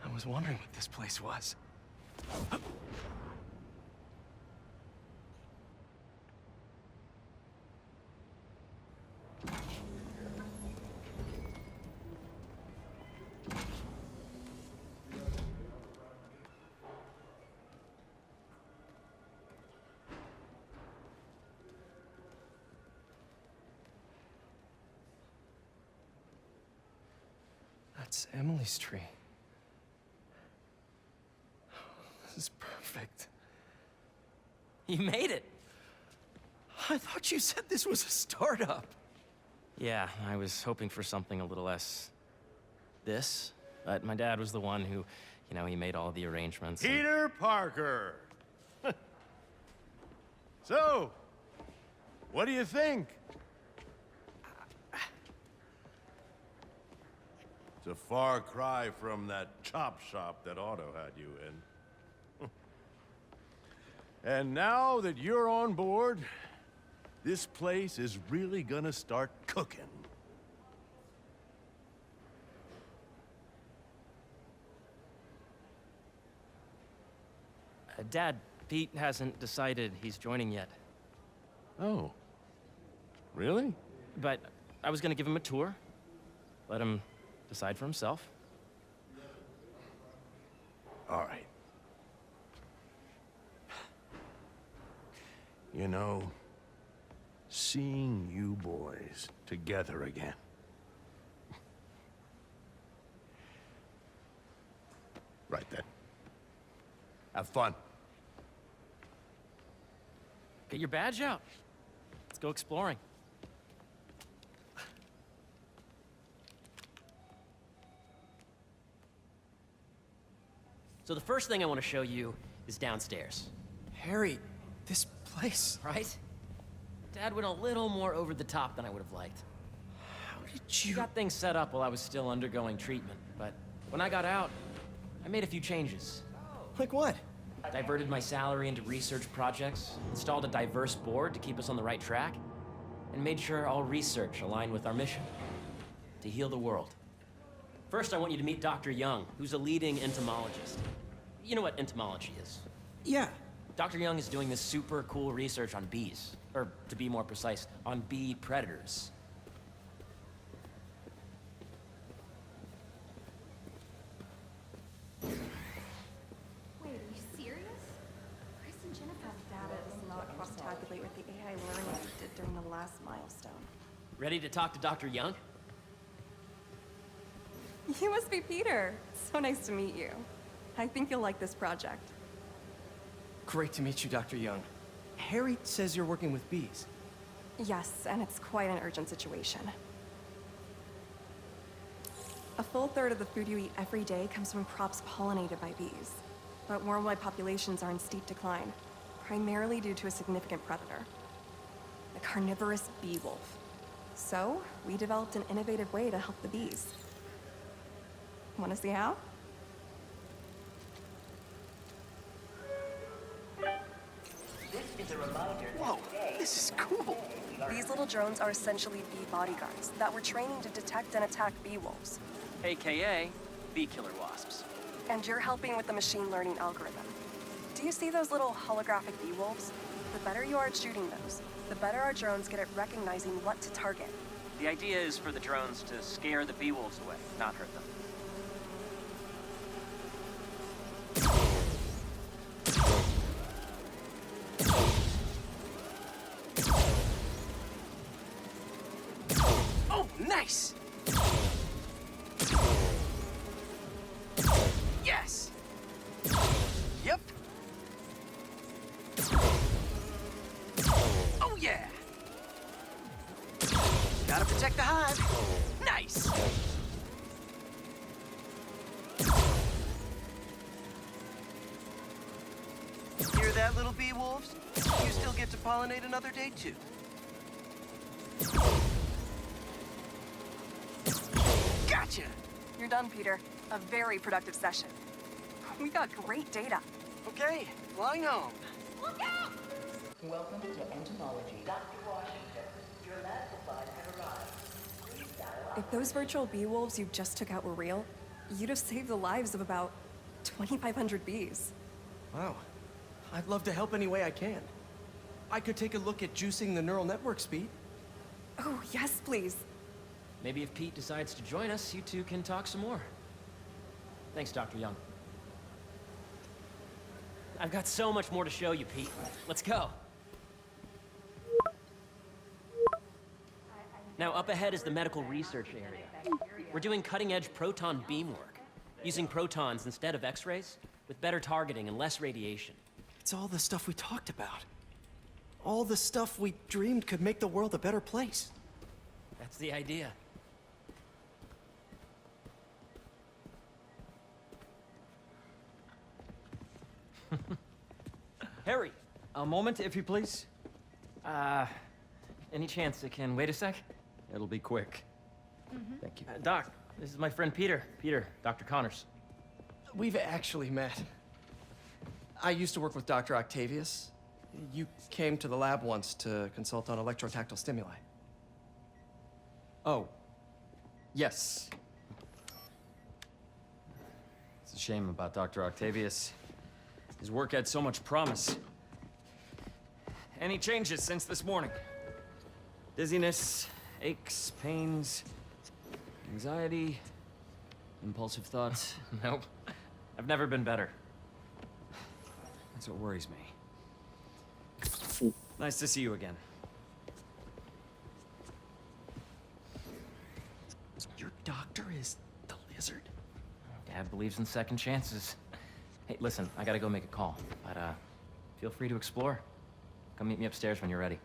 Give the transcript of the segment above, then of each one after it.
I was wondering what this place was. That's Emily's tree. This is perfect. You made it! I thought you said this was a startup. Yeah, I was hoping for something a little less... this, but my dad was the one who, he made all the arrangements. Peter Parker! So, what do you think? It's a far cry from that chop shop that Otto had you in. And now that you're on board, this place is really gonna start cooking. Dad, Pete hasn't decided he's joining yet. Oh. Really? But I was gonna give him a tour. Let him decide for himself. All right. You know, seeing you boys together again. Right then. Have fun. Get your badge out. Let's go exploring. So the first thing I want to show you is downstairs. Harry, this place... Right? Dad went a little more over the top than I would have liked. How did He you... got things set up while I was still undergoing treatment, but when I got out, I made a few changes. Like what? Diverted my salary into research projects, installed a diverse board to keep us on the right track, and made sure all research aligned with our mission, to heal the world. First, I want you to meet Dr. Young, who's a leading entomologist. You know what entomology is? Yeah. Dr. Young is doing this super cool research on bees, or to be more precise, on bee predators. Wait, are you serious? Chris and Jennifer's data does not cross-tabulate with the AI learning we did during the last milestone. Ready to talk to Dr. Young? You must be Peter. So nice to meet you. I think you'll like this project. Great to meet you, Dr. Young. Harry says you're working with bees. Yes, and it's quite an urgent situation. A full third of the food you eat every day comes from crops pollinated by bees. But worldwide populations are in steep decline, primarily due to a significant predator, the carnivorous bee wolf. So, we developed an innovative way to help the bees. Want to see how? Whoa, this is cool. These little drones are essentially bee bodyguards that we're training to detect and attack bee wolves. AKA bee killer wasps. And you're helping with the machine learning algorithm. Do you see those little holographic bee wolves? The better you are at shooting those, the better our drones get at recognizing what to target. The idea is for the drones to scare the bee wolves away, not hurt them. Oh, nice! Yes! Yep! Oh, yeah! Gotta protect the hive. Nice! Hear that, little bee wolves? You still get to pollinate another day, too. Gotcha! You're done, Peter. A very productive session. We got great data. Okay, flying home. Welcome to entomology. Dr. Washington, your lab supplies have arrived. Please dial If those virtual bee wolves you just took out were real, you'd have saved the lives of about 2,500 bees. Wow. I'd love to help any way I can. I could take a look at juicing the neural network speed. Oh, yes, please. Maybe if Pete decides to join us, you two can talk some more. Thanks, Dr. Young. I've got so much more to show you, Pete. Let's go. Now, up ahead is the medical research area. We're doing cutting-edge proton beam work, using protons instead of X-rays, with better targeting and less radiation. It's all the stuff we talked about. All the stuff we dreamed could make the world a better place. That's the idea. Harry, A moment, if you please. any chance it can wait a sec? It'll be quick. Thank you. Doc, this is my friend Peter. Peter, Dr. Connors. We've actually met. I used to work with Dr. Octavius. You came to the lab once to consult on electrotactile stimuli. Oh. Yes. It's a shame about Dr. Octavius. His work had so much promise. Any changes since this morning? Dizziness, aches, pains, anxiety, impulsive thoughts. Nope. I've never been better. That's what worries me. Nice to see you again. Your doctor is the lizard? Dad believes in second chances. Hey, listen, I gotta go make a call, but feel free to explore. Come meet me upstairs when you're ready.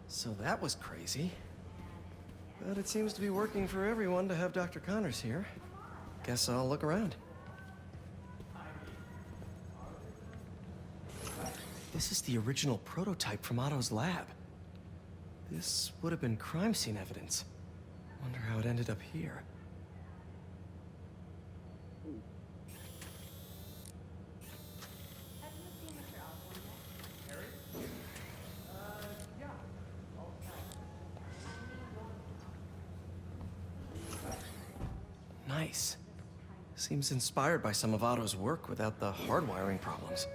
So that was crazy. But it seems to be working for everyone to have Dr. Connors here. Guess I'll look around. This is the original prototype from Otto's lab. This would have been crime scene evidence. Wonder how it ended up here. Nice. Seems inspired by some of Otto's work without the hardwiring problems.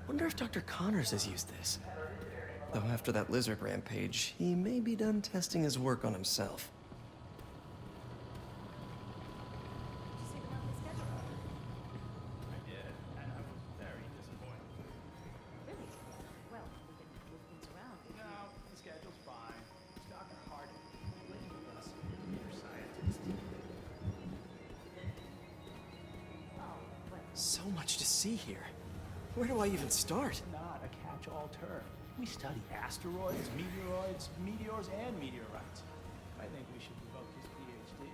Wonder if Dr. Connors has used this. Though after that lizard rampage, he may be done testing his work on himself. So much to see here. Where do I even start? Not a catch-all term. We study asteroids, meteors, and meteorites. I think we should revoke his PhD.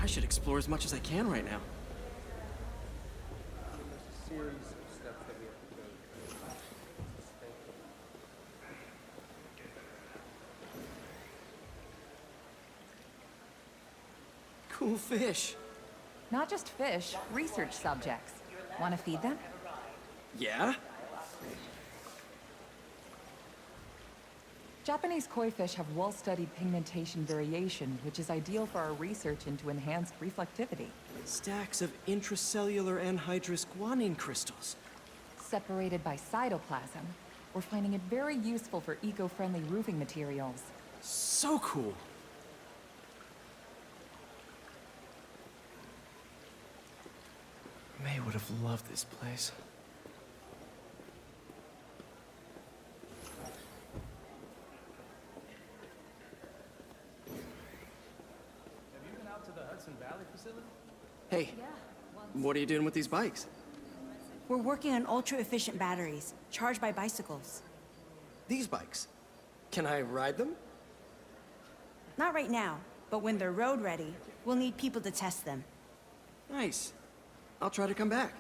I should explore as much as I can right now. Cool fish. Not just fish, research subjects. Want to feed them? Yeah? Japanese koi fish have well-studied pigmentation variation, which is ideal for our research into enhanced reflectivity. Stacks of intracellular anhydrous guanine crystals. Separated by cytoplasm, we're finding it very useful for eco-friendly roofing materials. So cool. May would have loved this place. Hudson Valley facility? Hey, what are you doing with these bikes? We're working on ultra-efficient batteries, charged by bicycles. These bikes. Can I ride them? Not right now, but when they're road ready, we'll need people to test them. Nice. I'll try to come back.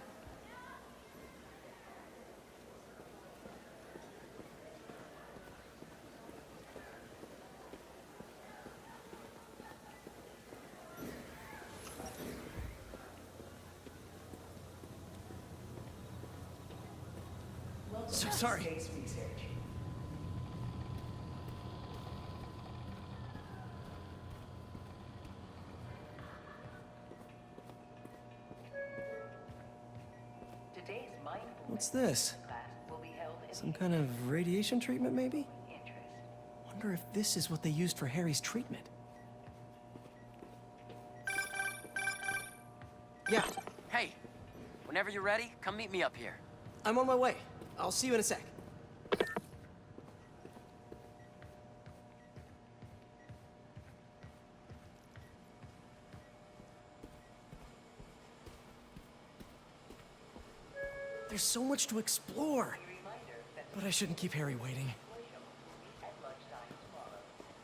Sorry. Space research. Today's mindfulness What's this? class will be held in Some kind of radiation treatment, maybe? interest. Wonder if this is what they used for Harry's treatment. Yeah, Hey, whenever you're ready, come meet me up here. I'm on my way. I'll see you in a sec. There's so much to explore. But I shouldn't keep Harry waiting.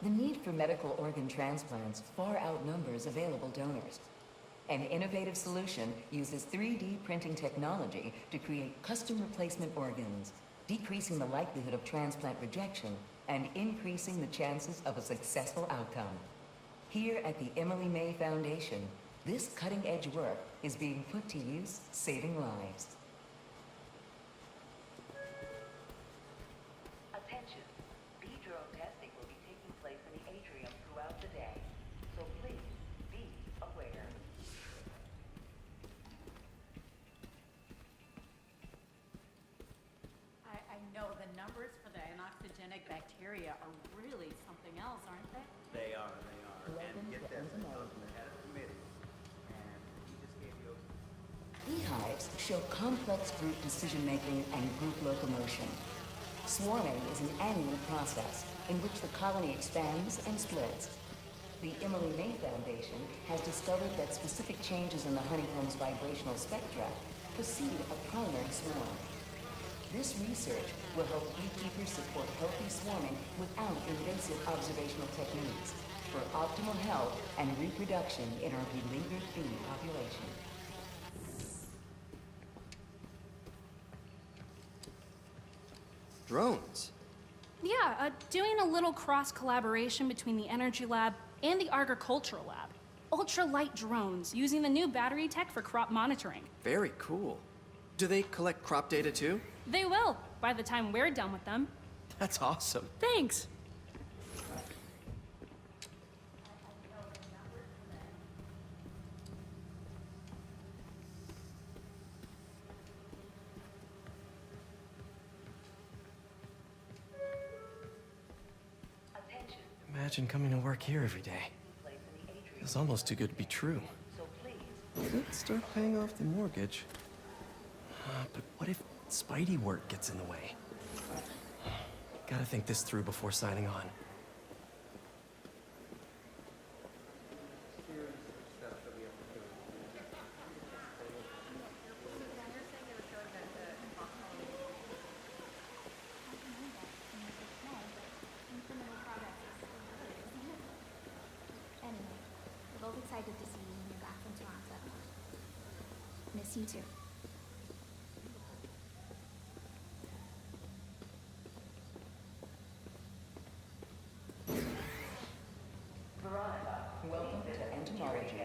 The need for medical organ transplants far outnumbers available donors. An innovative solution uses 3D printing technology to create custom replacement organs, decreasing the likelihood of transplant rejection and increasing the chances of a successful outcome. Here at the Emily May Foundation, this cutting-edge work is being put to use, saving lives. Attention. Bee drone testing will be taking place in the atrium throughout the day. So please be aware. I know the numbers for the anoxygenic bacteria are really something else, aren't they? They are. And get this, I was the head of the committee, and he just gave you Beehives show complex group decision-making and group locomotion. Swarming is an annual process in which the colony expands and splits. The Emily May Foundation has discovered that specific changes in the honeycomb's vibrational spectra precede a primary swarm. This research will help beekeepers support healthy swarming without invasive observational techniques for optimal health and reproduction in our beleaguered bee population. Drones. Yeah, doing a little cross-collaboration between the Energy Lab and the Agricultural Lab. Ultralight drones using the new battery tech for crop monitoring. Very cool. Do they collect crop data too? They will, by the time we're done with them. That's awesome. Thanks. Attention. Imagine coming to work here every day. Place in the atrium. It's almost too good to be true. So please. Let's start paying off the mortgage. But what if Spidey work gets in the way? Gotta think this through before signing on. Anyway, we're both excited to see you when you're back from Toronto. Miss you too. Welcome to entomology.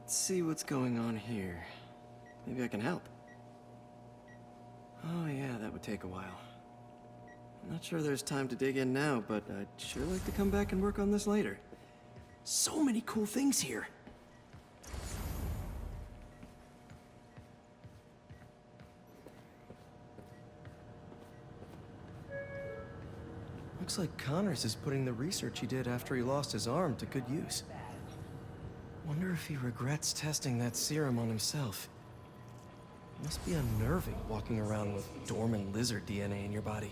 Let's see what's going on here. Maybe I can help. Oh yeah, that would take a while. I'm not sure there's time to dig in now, but I'd sure like to come back and work on this later. So many cool things here. Looks like Connors is putting the research he did after he lost his arm to good use. Wonder if he regrets testing that serum on himself. Must be unnerving walking around with dormant lizard DNA in your body.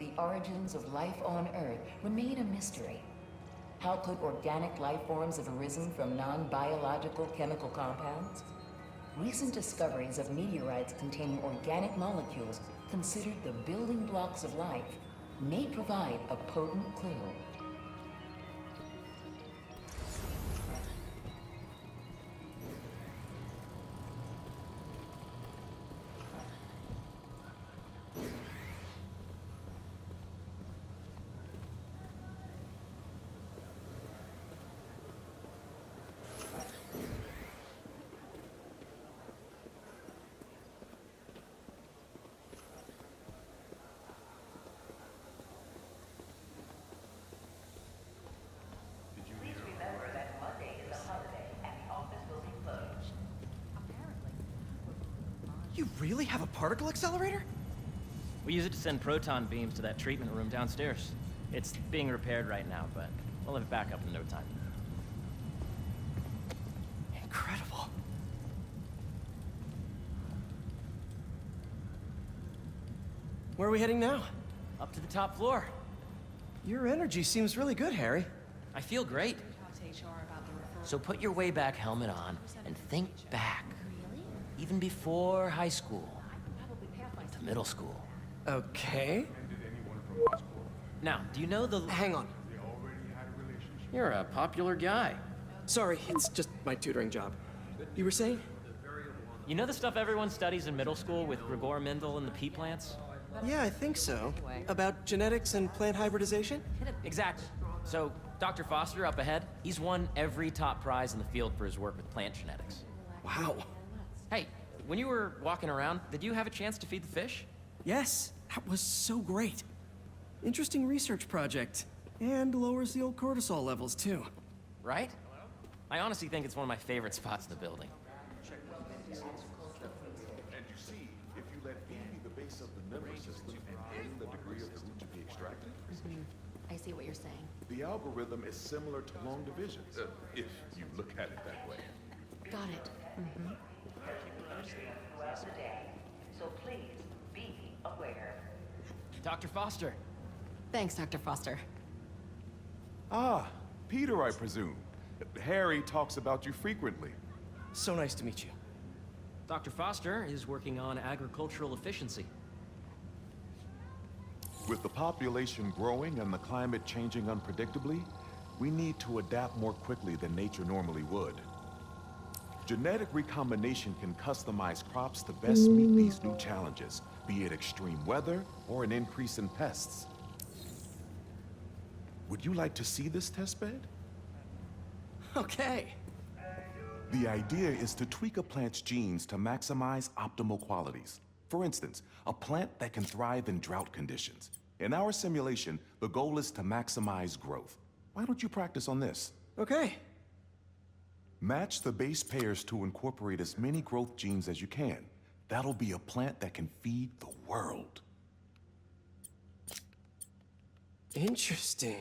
The origins of life on Earth remain a mystery. How could organic life forms have arisen from non-biological chemical compounds? Recent discoveries of meteorites containing organic molecules considered the building blocks of life may provide a potent clue. Please remember that Monday is a holiday and the office will be closed. You really have a particle accelerator? We use it to send proton beams to that treatment room downstairs. It's being repaired right now, but we'll have it back up in no time. Incredible. Where are we heading now? Up to the top floor. Your energy seems really good, Harry. I feel great. So put your way back helmet on and think back. Even before high school. To middle school. Okay. Now, do you know the... Hang on. You're a popular guy. Sorry, it's just my tutoring job. You were saying? You know the stuff everyone studies in middle school with Gregor Mendel and the pea plants? Yeah, I think so. About genetics and plant hybridization? Exactly. So, Dr. Foster up ahead, he's won every top prize in the field for his work with plant genetics. Wow. Hey, when you were walking around, did you have a chance to feed the fish? Yes, that was so great. Interesting research project. And lowers the old cortisol levels, too. Right? I honestly think it's one of my favorite spots in the building. And you see, if you let B be the base of the nervous system and gain the degree of the root to be extracted, I see what you're saying. the algorithm is similar to long division, if you look at it that way. Got it. Throughout the day, so please be aware. Dr. Foster. Thanks, Dr. Foster. Ah, Peter, I presume. Harry talks about you frequently. So nice to meet you. Dr. Foster is working on agricultural efficiency. With the population growing and the climate changing unpredictably, we need to adapt more quickly than nature normally would. Genetic recombination can customize crops to best meet these new challenges, be it extreme weather or an increase in pests. Would you like to see this testbed? Okay. The idea is to tweak a plant's genes to maximize optimal qualities. For instance, a plant that can thrive in drought conditions. In our simulation, the goal is to maximize growth. Why don't you practice on this? Okay. Match the base pairs to incorporate as many growth genes as you can. That'll be a plant that can feed the world. Interesting.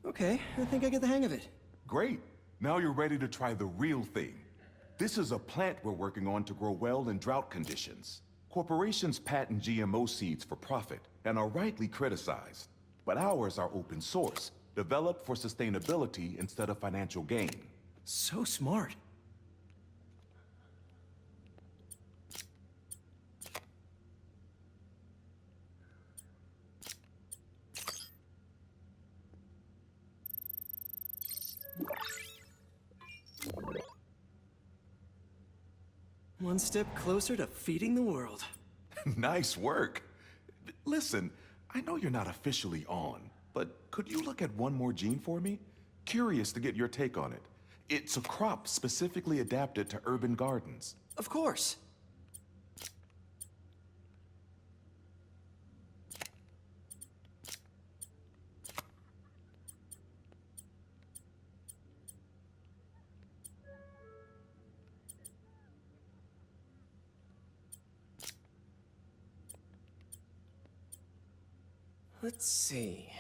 Okay, I think I get the hang of it. Great. Now you're ready to try the real thing. This is a plant we're working on to grow well in drought conditions. Corporations patent GMO seeds for profit and are rightly criticized. But ours are open source, Developed for sustainability instead of financial gain. So smart. One step closer to feeding the world. Nice work. Listen, I know you're not officially on, but could you look at one more gene for me? Curious to get your take on it. It's a crop specifically adapted to urban gardens. Of course. Let's see.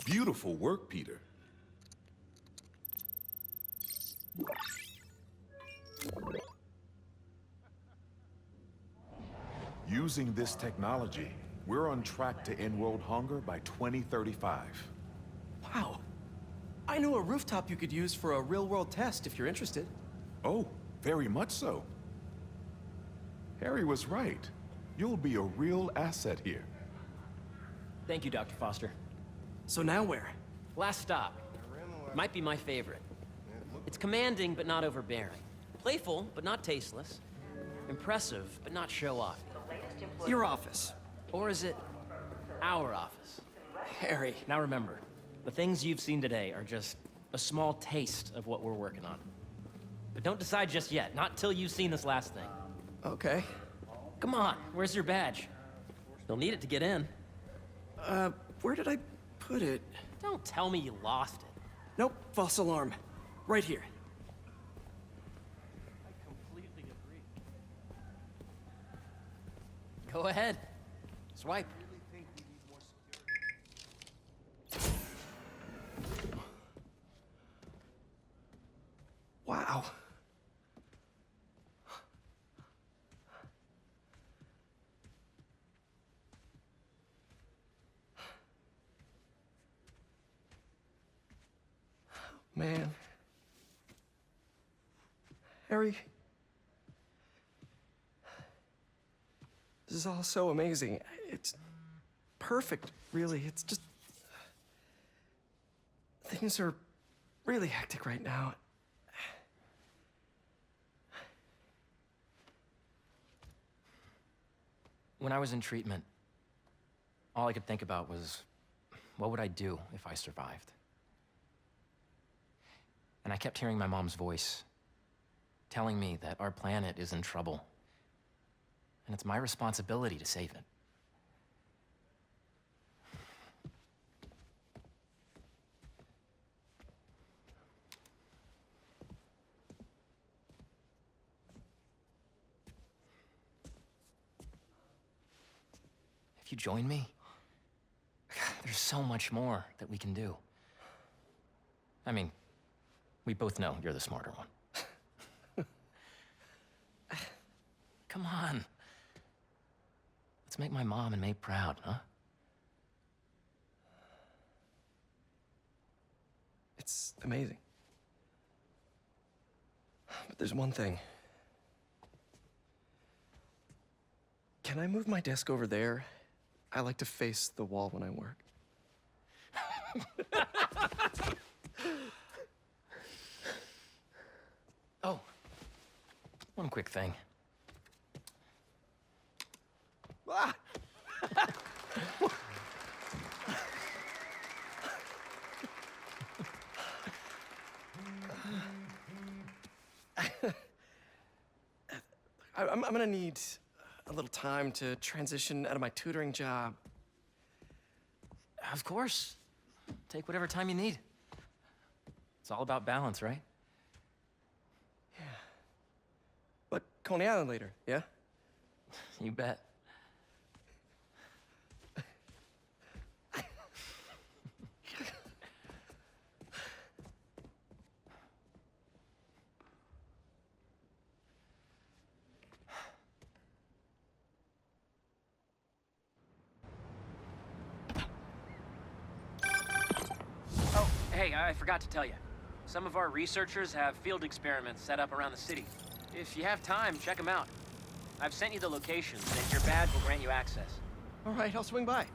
Beautiful work, Peter. Using this technology, we're on track to end world hunger by 2035. Wow. I know a rooftop you could use for a real-world test if you're interested. Oh, very much so. Harry was right. You'll be a real asset here. Thank you, Dr. Foster. So now where? Last stop. Might be my favorite. It's commanding, but not overbearing. Playful, but not tasteless. Impressive, but not show-off. Your office. Or is it our office? Harry. Now remember, the things you've seen today are just a small taste of what we're working on. But don't decide just yet, not till you've seen this last thing. Okay. Come on, where's your badge? You'll need it to get in. Where did I put it? Don't tell me you lost it. Nope, false alarm. Right here. I completely agree. Go ahead. Swipe. Wow. Man. Harry. This is all so amazing. It's perfect, really. It's just... Things are really hectic right now. When I was in treatment, all I could think about was, what would I do if I survived? And I kept hearing my mom's voice, telling me that our planet is in trouble, and it's my responsibility to save it. If you join me, there's so much more that we can do. I mean, we both know you're the smarter one. Come on. Let's make my mom and May proud, huh? It's amazing. But there's one thing. Can I move my desk over there? I like to face the wall when I work. Oh, one quick thing. Ah! I'm gonna need a little time to transition out of my tutoring job. Of course. Take whatever time you need. It's all about balance, right? But Coney Island later, yeah? You bet. Oh, hey, I forgot to tell you. Some of our researchers have field experiments set up around the city. If you have time, check them out. I've sent you the locations, and your badge will grant you access. All right, I'll swing by.